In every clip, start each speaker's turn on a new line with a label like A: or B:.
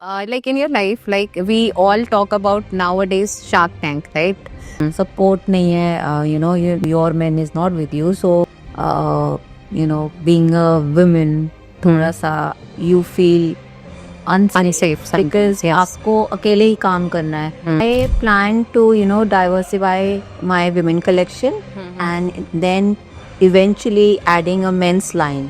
A: Like in your life, like we all talk about nowadays Shark Tank, right?
B: Support nahi hai, your man is not with you, so being a woman थोड़ा सा you feel
A: Unsafe sometimes,
B: because
A: yes.
B: आपको अकेले ही काम करना है. I plan to diversify my women collection and then eventually adding a men's line.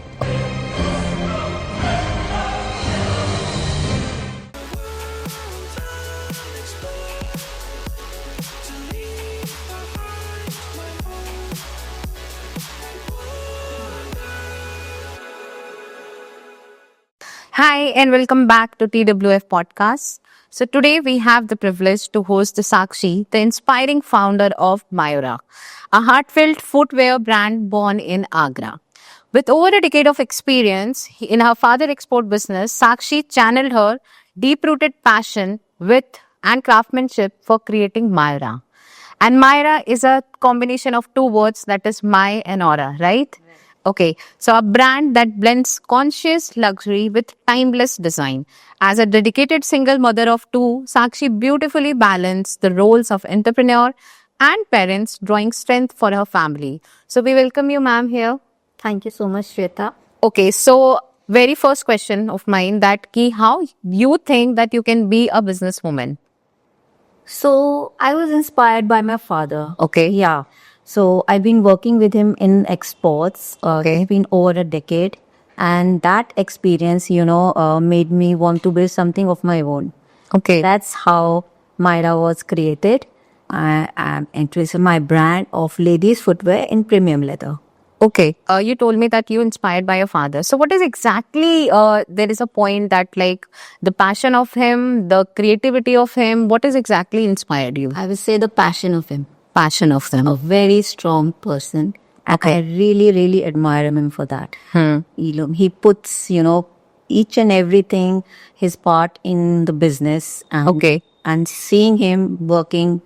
A: Hi, and welcome back to TWF Podcast. So today we have the privilege to host the Sakshi, the inspiring founder of Mayura, a heartfelt footwear brand born in Agra. With over a decade of experience in her father export business, Sakshi channeled her deep-rooted passion with and craftsmanship for creating Mayura. And Myra is a combination of two words, that is My and Aura, right? Okay, so a brand that blends conscious luxury with timeless design. As a dedicated single mother of two, Sakshi beautifully balanced the roles of entrepreneur and parents, drawing strength for her family. So we welcome you, ma'am, here.
B: Thank you so much, Shweta.
A: Okay, so very first question of mine that ki how you think that you can be a businesswoman?
B: So I was inspired by my father.
A: Okay.
B: Yeah. So I've been working with him in exports.
A: Okay.
B: It's been over a decade. And that experience, made me want to build something of my own.
A: Okay.
B: That's how Myra was created. I am introducing my brand of ladies' footwear in premium leather.
A: Okay. You told me that you inspired by your father. So what is exactly, there is a point that like the passion of him, the creativity of him, what is exactly inspired you?
B: I would say the passion of him.
A: Passion of them.
B: A very strong person.
A: Okay.
B: I really, really admire him for that.
A: Hmm.
B: He puts, each and everything, his part in the business. And,
A: Okay.
B: And seeing him working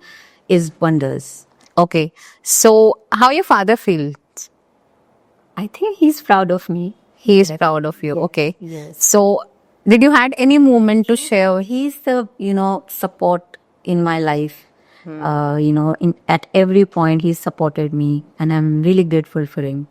B: is wonders.
A: Okay. So how your father feels?
B: I think he's proud of me.
A: He is proud of you. Okay.
B: Yes.
A: So did you had any moment to share?
B: He's the, support in my life. At every point he's supported me and I'm really grateful for him.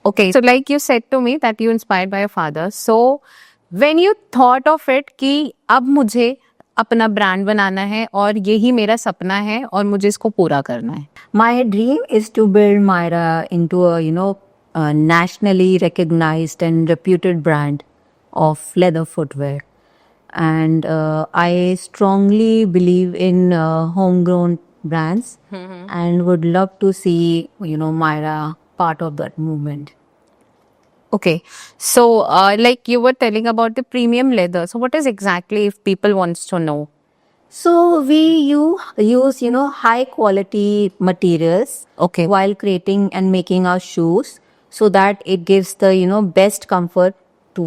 A: Okay. So like you said to me that you inspired by your father. So when you thought of it कि अब मुझे अपना brand बनाना है और यही मेरा सपना है और मुझे इसको पूरा करना है.
B: My dream is to build Myra into a nationally recognized and reputed brand of leather footwear. And I strongly believe in homegrown brands and would love to see, Myra part of that movement.
A: Okay. So like you were telling about the premium leather. So what is exactly if people wants to know?
B: So you use, high quality materials
A: Okay.
B: while creating and making our shoes so that it gives the, best comfort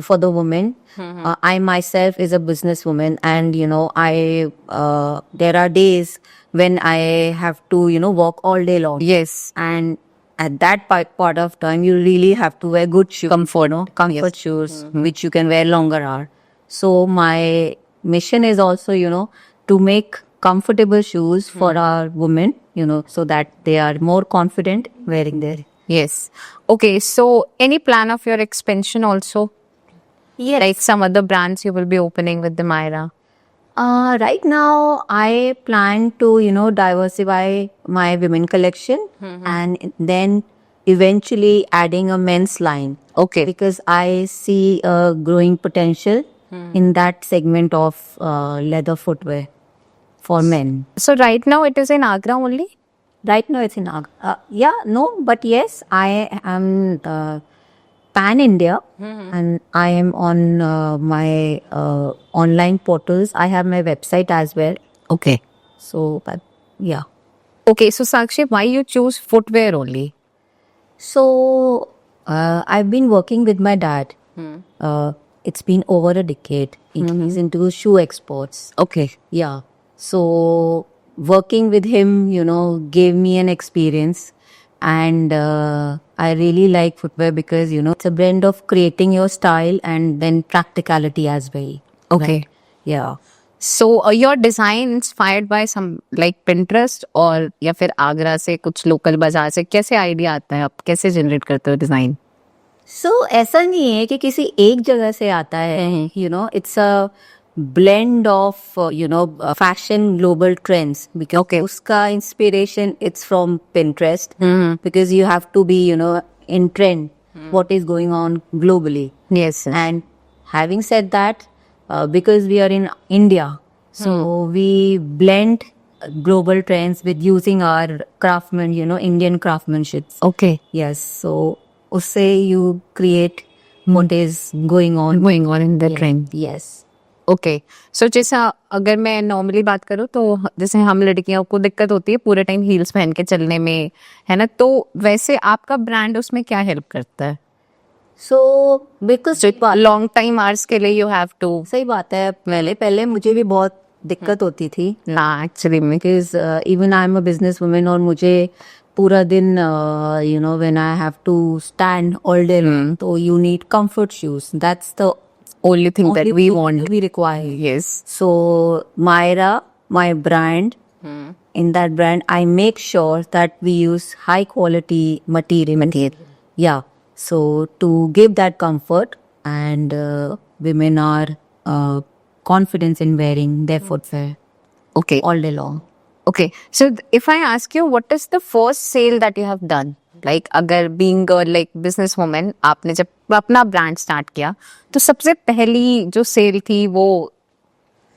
B: for the woman. I myself is a businesswoman and, there are days when I have to, walk all day long.
A: Yes.
B: And at that part of time, you really have to wear good shoes.
A: Comfort.
B: Comfort shoes, which you can wear longer hour. So my mission is also, to make comfortable shoes for our women, so that they are more confident wearing their.
A: Yes. Okay. So any plan of your expansion also?
B: Yes.
A: Like some other brands you will be opening with the Myra?
B: Right now, I plan to, diversify my women collection and then eventually adding a men's line.
A: Okay.
B: Because I see a growing potential in that segment of leather footwear for men.
A: So right now it is in Agra only?
B: Right now it's in Agra. But yes, I am pan India and I am on my online portals. I have my website as well.
A: Okay.
B: So, yeah.
A: Okay. So Sakshi, why you choose footwear only?
B: So, I've been working with my dad. It's been over a decade. He's into shoe exports.
A: Okay.
B: Yeah. So, working with him, gave me an experience. And I really like footwear because, it's a blend of creating your style and then practicality as well.
A: Okay.
B: Right? Yeah.
A: So your design inspired by some like Pinterest और या फिर आगरा से कुछ local बाजार से कैसे idea आता है, आप कैसे जनरेट करते हो डिजाइन?
B: सो ऐसा नहीं है कि किसी एक जगह से आता है, you know, it's a blend of you know fashion global trends,
A: Okay.
B: उसका inspiration it's from Pinterest, because you have to be you know in trend what is going on globally.
A: Yes.
B: And having said that, because we are in India, so we blend global trends with using our craftsman, you know, Indian craftsmanship.
A: Okay.
B: Yes, so usse you create what is going on.
A: Going on in the trend.
B: Yes.
A: Okay so जैसा अगर मैं normally बात करूँ तो जैसे हम लड़कियों को दिक्कत होती है पूरे टाइम हील्स पहन के चलने में, है ना, तो वैसे आपका ब्रांड उसमें क्या हेल्प करता है?
B: So because
A: long time hours के लिए यू हैव टू
B: सही बात है, पहले पहले मुझे भी बहुत दिक्कत होती थी,
A: ना एक्चुअली में
B: because even I'm a business woman और मुझे पूरा दिन you know when I have to stand all day long, तो you need comfort shoes. That's the
A: only thing that
B: only
A: we
B: thing
A: want.
B: we require.
A: Yes.
B: So Myra, my brand, in that brand, I make sure that we use high quality material. Yeah. So to give that comfort, and women are confident in wearing their footwear
A: okay
B: all day long.
A: Okay, so if I ask you, what is the first sale that you have done? Like, अगर being a like business woman, आपने जब अपना brand start किया, तो सबसे पहली जो sale थी वो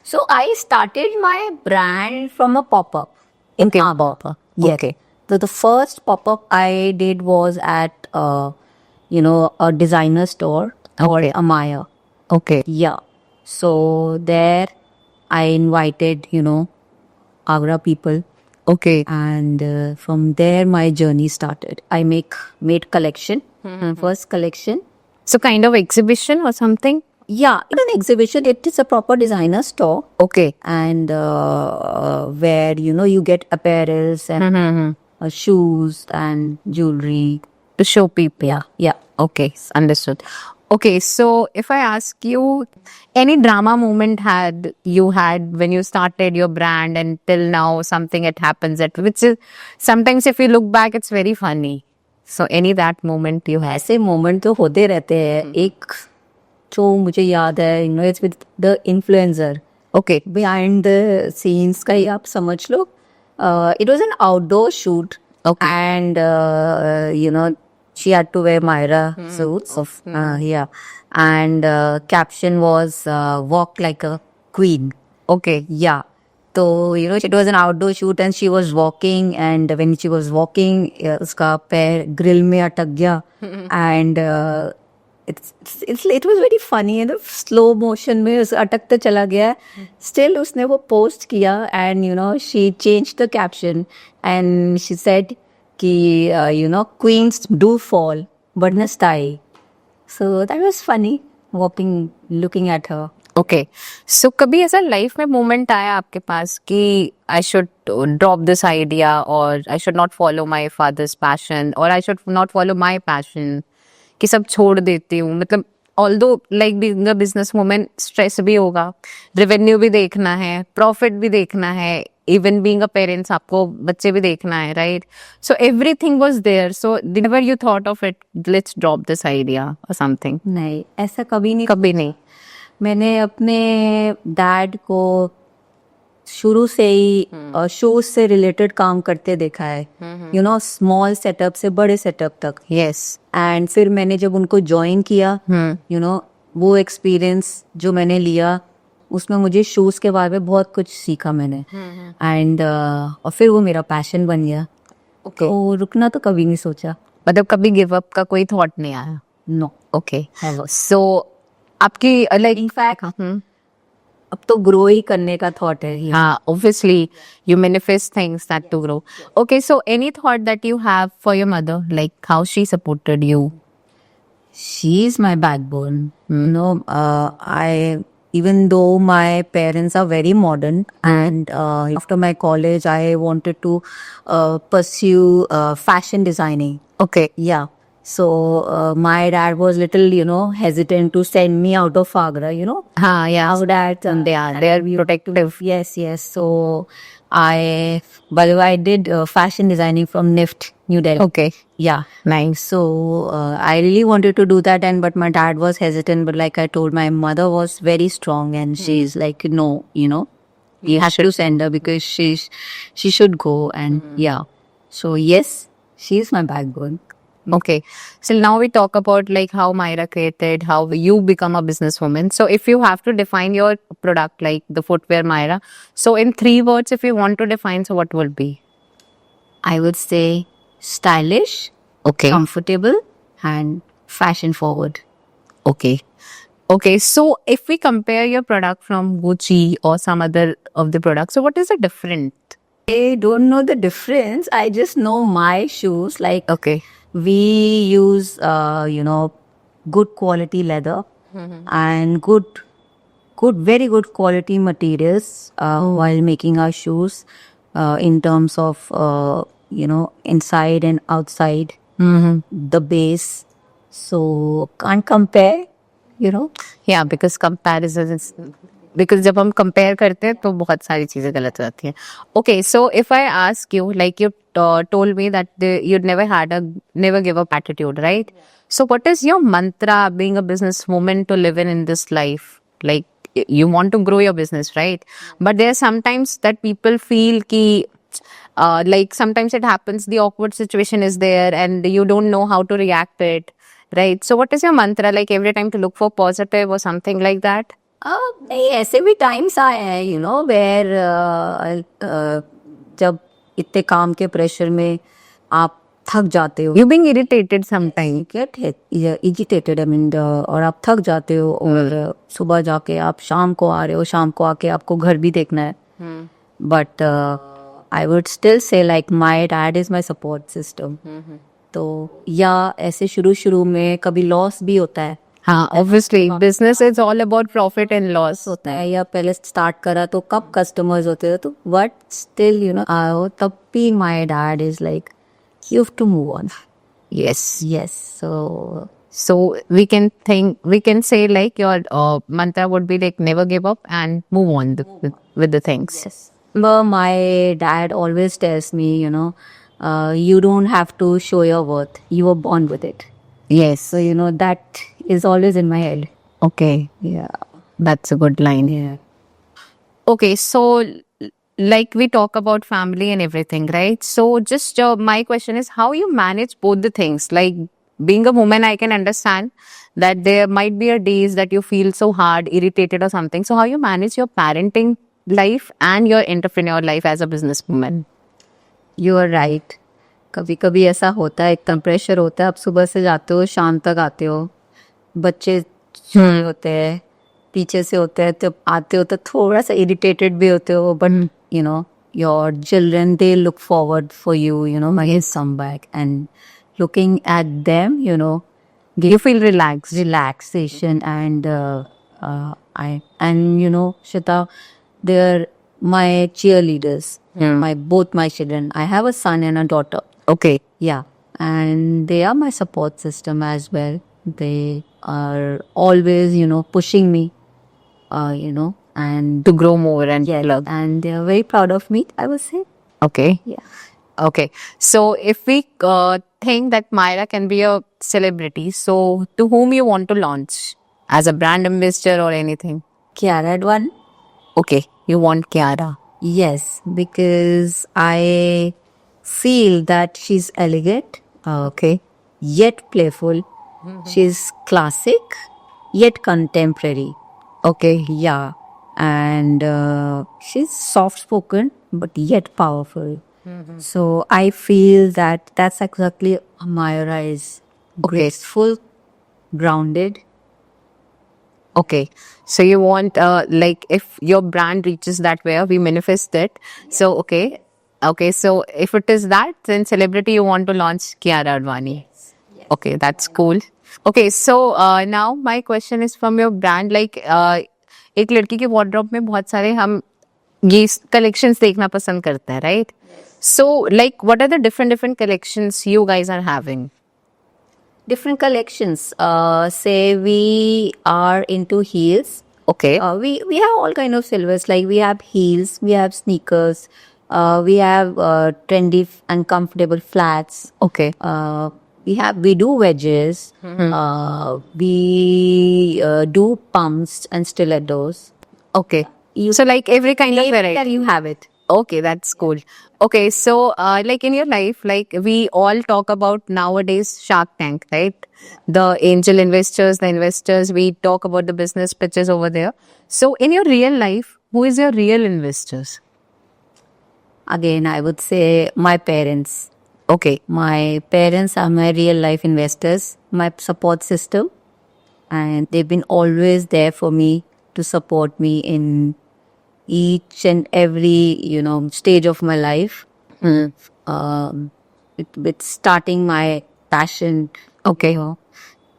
B: So I started my brand from a pop-up in
A: Okay.
B: Aba. Yes.
A: Okay.
B: So the first pop-up I did was at you know a designer store called Amaya.
A: okay,
B: Yeah. So there I invited you know Agra people,
A: okay,
B: and from there my journey started. I made collection, first collection.
A: so kind of exhibition or something.
B: Yeah, it's an exhibition. It is a proper designer store.
A: Okay,
B: And where you know you get apparels and shoes and jewelry.
A: to show people.
B: Yeah.
A: Okay, understood. Okay, so if I ask you, any drama moment had you had when you started your brand and till now something it happens at which is sometimes if you look back it's very funny. So any that moment you had?
B: ऐसे moment तो होते रहते हैं. एक जो मुझे याद है, you know, it's with the influencer.
A: Okay,
B: Behind the scenes का ही आप समझ लो. It was an outdoor shoot.
A: Okay.
B: And you know she had to wear Myra suits. Yeah. And caption was walk like a queen.
A: okay,
B: Yeah. So, you know, it was an outdoor shoot and she was walking, and when she was walking, उसका पैर grill में अटक गया, and it was very funny, and slow motion में उस अटकते चला गया. Still उसने वो post किया, and you know she changed the caption and she said कि you know queens do fall but not die. So that was funny, looking at her.
A: Okay so कभी ऐसा लाइफ में मोमेंट आया आपके पास कि I should drop this idea और I should not follow my father's passion और I should not follow my passion, कि सब छोड़ देती हूँ, मतलब although like being a business woman stress भी होगा, रेवेन्यू भी देखना है, प्रॉफिट भी देखना है, इवन बीइंग अ पेरेंट्स आपको बच्चे भी देखना है, right? So everything was there, so never you thought of it let's drop this idea और समथिंग?
B: नहीं, ऐसा कभी नहीं.
A: कभी नहीं.
B: मैंने अपने डैड को शुरू से ही शूज से रिलेटेड काम करते देखा है, यू नो, स्मॉल सेटअप से बड़े सेटअप तक.
A: यस.
B: एंड फिर मैंने जब उनको ज्वाइन किया, यू नो, वो एक्सपीरियंस जो मैंने लिया उसमें मुझे शूज के बारे में बहुत कुछ सीखा मैंने. एंड और फिर वो मेरा पैशन बन गया. तो रुकना तो कभी नहीं सोचा.
A: मतलब कभी गिव अप का कोई थॉट नहीं आया?
B: नो.
A: ओके सो आपकी लाइक
B: इनफैक्ट अब तो ग्रो ही करने का थॉट है.
A: हाँ, obviously you manifest things that to grow. Okay, so any thought that you have for your mother, like how she supported you?
B: She is my backbone. You know, even though my parents are very modern, and after my college, I wanted to pursue fashion designing.
A: Okay.
B: Yeah. So my dad was little, hesitant to send me out of Agra,
A: हाँ, yeah.
B: Our dad,
A: They are protective.
B: yes, yes. So by the way, I did fashion designing from NIFT, New Delhi.
A: Okay,
B: Yeah.
A: nice.
B: So I really wanted to do that, but my dad was hesitant. But like I told, my mother was very strong, and she's like, no, you have to send her because she should go, and yeah. So yes, she's my backbone.
A: Okay. So now we talk about like how Myra created, how you become a businesswoman. So if you have to define your product, like the footwear Myra, so in 3 words, if you want to define, so what would be?
B: I would say stylish,
A: Okay.
B: comfortable, and fashion forward.
A: Okay. Okay. So if we compare your product from Gucci or some other of the products, so what is the different?
B: I don't know the difference. I just know my shoes. Like
A: Okay.
B: we use, good quality leather and very good quality materials while making our shoes. In terms of, inside and outside the base. So can't compare.
A: Yeah, because comparison is because जब हम compare करते हैं तो बहुत सारी चीजें गलत हो जाती हैं. Okay, so if I ask you, like you told me that you'd never give up attitude, right? So what is your mantra being a businesswoman to live in this life? Like you want to grow your business, right? But there are sometimes that people feel ki like sometimes it happens, the awkward situation is there and you don't know how to react to it, right? So what is your mantra, like every time to look for positive or something like that?
B: नहीं ऐसे भी times आए हैं where जब इतने काम के pressure में आप थक जाते हो.
A: You being irritated sometimes.
B: Get irritated I mean और आप थक जाते हो और सुबह जाके आप शाम को आ रहे हो, शाम को आके आपको घर भी देखना है. But I would still say like my dad is my support system. तो या ऐसे शुरू में कभी लॉस भी होता है.
A: हाँ, obviously business is all about profit and loss.
B: होता है या पहले स्टार्ट करा तो कब कस्टमर्स होते थे तो बट स्टिल आओ तब भी my dad is like you have to move on.
A: Yes.
B: Yes
A: So we can say like your mantra would be like never give up and move on with the things.
B: but my dad always tells me you don't have to show your worth, you were born with it.
A: Yes.
B: So that is always in my head.
A: Okay.
B: Yeah.
A: That's a good line.
B: Yeah.
A: Okay, so like we talk about family and everything, right? So just my question is how you manage both the things. Like being a woman, I can understand that there might be a days that you feel so hard, irritated or something. So how you manage your parenting life and your entrepreneur life as a businesswoman?
B: You are right. कभी कभी ऐसा होता है, इतना pressure होता है. आप सुबह से जाते हो, शाम तक आते हो, बच्चे होते हैं, पीछे से होते हैं, तो आते हो तो थोड़ा सा इरिटेटेड भी होते हो. But your children they look forward for you my some back and looking at them
A: You feel relaxed.
B: relaxation and Shita, they're my cheerleaders. Both my children. I have a son and a daughter.
A: Okay.
B: Yeah, and they are my support system as well. They are always pushing me, and
A: To grow more and
B: yes,
A: love.
B: and they are very proud of me, I would say.
A: Okay.
B: Yeah.
A: Okay. So if we think that Myra can be a celebrity, so to whom you want to launch as a brand ambassador or anything?
B: Kiara Advani.
A: Okay. You want Kiara.
B: Yes, because I feel that she's elegant,
A: Okay.
B: yet playful. She's classic, yet contemporary.
A: Okay.
B: Yeah, and she's soft spoken, but yet powerful. So I feel that that's exactly Myra is. Graceful, grounded.
A: Okay. So you want like if your brand reaches that way, we manifest it. So okay. Okay. So if it is that, then celebrity you want to launch Kiara Advani. Okay, that's cool. Okay, so now my question is from your brand, like एक लड़की के wardrobe में बहुत सारे हम ये collections देखना पसंद करते हैं, right? So like what are the different collections you guys are having?
B: Different collections. Say we are into heels.
A: Okay.
B: We have all kind of silvers. Like we have heels, we have sneakers, we have trendy and comfortable flats.
A: Okay.
B: We do wedges. We do pumps and stilettos.
A: Okay.
B: You
A: So like every kind of
B: name it
A: variety.
B: and you have it.
A: Okay, that's cool. Okay, so like in your life, like we all talk about nowadays Shark Tank, right? The angel investors, the investors, we talk about the business pitches over there. So in your real life, who is your real investors?
B: Again, I would say my parents.
A: Okay.
B: My parents are my real life investors, my support system, and they've been always there for me to support me in each and every, stage of my life. With starting my passion,
A: Okay.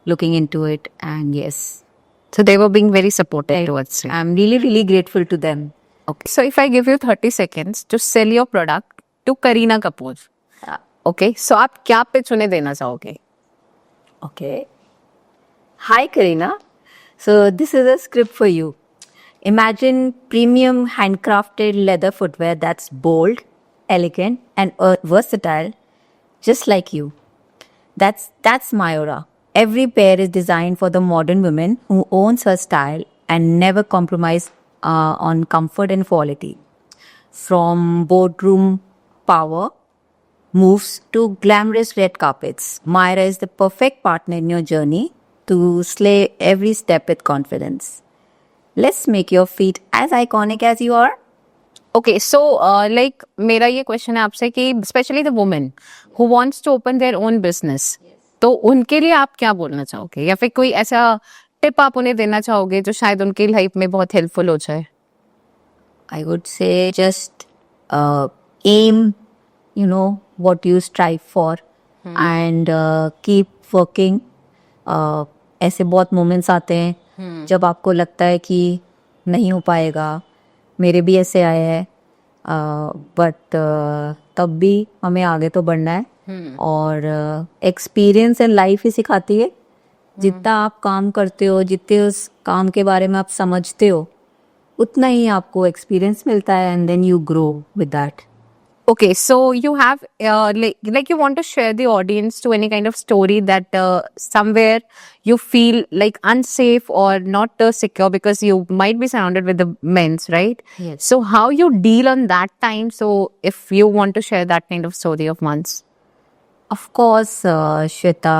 B: looking into it, and yes,
A: So they were being very supportive towards you.
B: I'm really, really grateful to them.
A: Okay. So if I give you 30 seconds to sell your product to Kareena Kapoor, okay, so आप क्या pitch उन्हें देना चाहोगे?
B: Okay. Hi, Karina. So, this is a script for you. Imagine premium handcrafted leather footwear that's bold, elegant, and versatile, just like you. That's Mayura. Every pair is designed for the modern woman who owns her style and never compromise on comfort and quality. From boardroom power moves to glamorous red carpets, Myra is the perfect partner in your journey to slay every step with confidence. Let's make your feet as iconic as you are.
A: Okay, so like मेरा ये question है आपसे कि specially the women who wants to open their own business, तो उनके लिए आप क्या बोलना चाहोगे या फिर कोई ऐसा टिप आप उन्हें देना चाहोगे जो शायद उनकी लाइफ में बहुत हेल्पफुल हो जाए?
B: I would say just aim, what you strive for and keep working. ऐसे बहुत मोमेंट्स आते हैं जब आपको लगता है कि नहीं हो पाएगा. मेरे भी ऐसे आए हैं, बट तब भी हमें आगे तो बढ़ना है. और एक्सपीरियंस एंड लाइफ ही सिखाती है. जितना आप काम करते हो, जितने उस काम के बारे में आप समझते हो, उतना ही आपको एक्सपीरियंस मिलता है and then you grow with that.
A: Okay, so you have like you want to share the audience to any kind of story that somewhere you feel like unsafe or not secure because you might be surrounded with the men's, right?
B: Yes.
A: So how you deal on that time? So if you want to share that kind of story of once.
B: Of course, Shweta,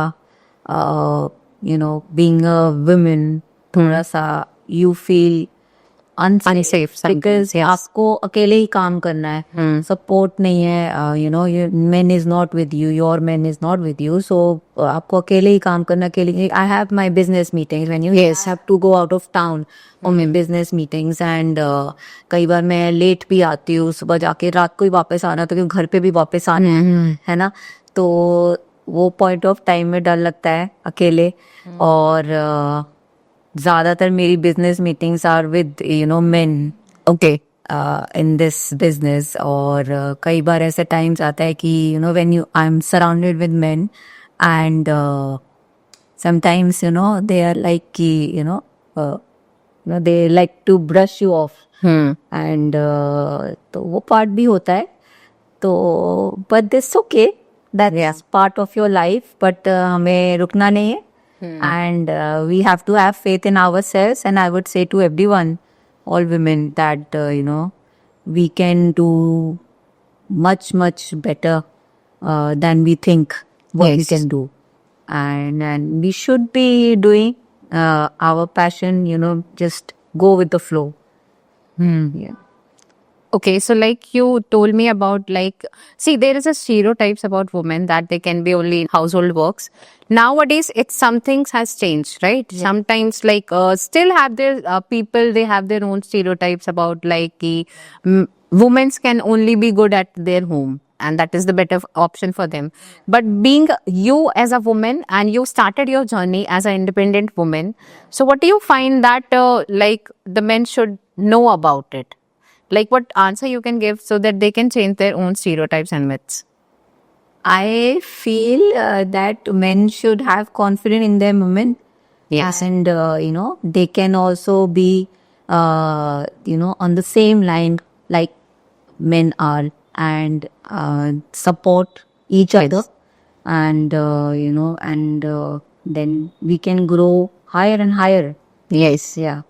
B: being a woman, थोड़ा सा you feel
A: Unsafe sometimes,
B: because
A: yes.
B: आपको अकेले ही काम करना है. Support नहीं है, your men is not with you, your men is not with you, so आपको अकेले ही काम करना. अकेले. I have my business meetings when you have to go out of town for my business meetings and कई बार मैं late भी आती हूँ, सुबह जाके रात को ही वापस आना, तो क्योंकि घर पे भी वापस आना है ना. तो वो पॉइंट ऑफ टाइम में डर लगता है अकेले. और ज्यादातर मेरी business meetings are with men
A: Okay.
B: In this business. और कई बार ऐसे टाइम्स आता है कि when I am surrounded with men and sometimes they are like कि they like to brush you off and तो वो पार्ट भी होता है. तो but this okay, that's part of your life. But हमें रुकना नहीं है. And we have to have faith in ourselves, and I would say to everyone, all women, that we can do much better than we think what we
A: Yes.
B: can do, and we should be doing our passion. Just go with the flow. Yeah.
A: Okay, so like you told me about see, there is a stereotypes about women that they can be only in household works. Nowadays, some things has changed, right? Sometimes still have their people, they have their own stereotypes about women can only be good at their home and that is the better option for them. But being you as a woman and you started your journey as an independent woman, so what do you find that the men should know about it? Like what answer you can give so that they can change their own stereotypes and myths?
B: I feel that men should have confidence in their women.
A: Yes.
B: And, they can also be, on the same line like men are, and support each other. And, then we can grow higher and higher.
A: Yes.
B: Yeah.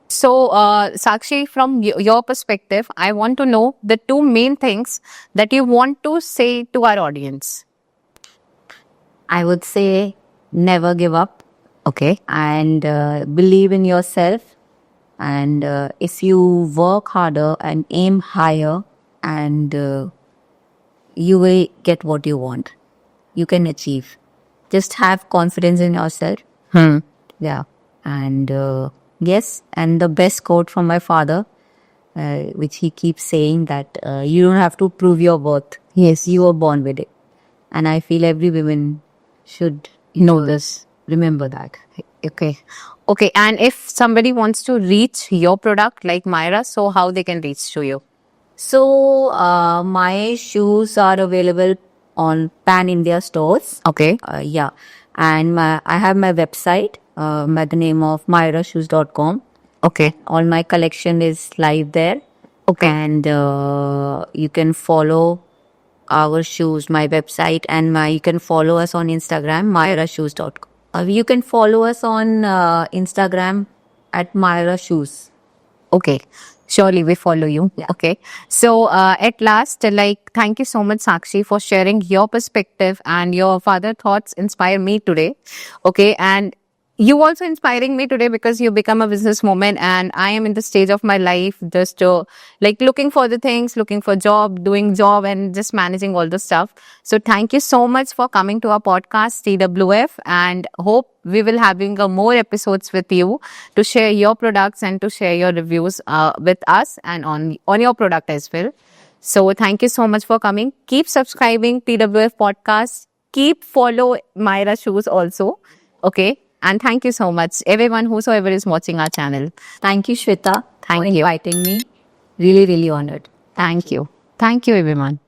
A: So, Sakshi, from your perspective, I want to know the two main things that you want to say to our audience.
B: I would say never give up.
A: Okay.
B: And believe in yourself. And if you work harder and aim higher, and you will get what you want. You can achieve. Just have confidence in yourself.
A: Hmm.
B: Yeah. And yes, and the best quote from my father, which he keeps saying, that you don't have to prove your worth.
A: Yes.
B: You were born with it. And I feel every woman should
A: Know this.
B: remember that.
A: Okay. Okay. And if somebody wants to reach your product like Myra, so how they can reach to you?
B: So my shoes are available on Pan India stores.
A: Okay.
B: Yeah. And I have my website by the name of myrashoes.com.
A: Okay.
B: All my collection is live there.
A: Okay.
B: And you can follow our shoes, my website, and you can follow us on Instagram, myrashoes.com. You can follow us on Instagram at Myra Shoes.
A: Okay. Surely we follow you.
B: Yeah.
A: Okay. So, at last, like, thank you so much, Sakshi, for sharing your perspective, and your father thoughts inspire me today. Okay. And you also inspiring me today because you become a businesswoman, and I am in the stage of my life just like looking for the things, looking for job, doing job, and just managing all the stuff. So thank you so much for coming to our podcast, TWF, and hope we will having more episodes with you to share your products and to share your reviews with us and on your product as well. So thank you so much for coming. Keep subscribing TWF podcast. Keep follow Myra Shoes also. Okay. And thank you so much, everyone, whosoever is watching our channel.
B: Thank you, Shweta,
A: Thank
B: for
A: you.
B: inviting me. Really, really honored.
A: Thank you. Thank you, everyone.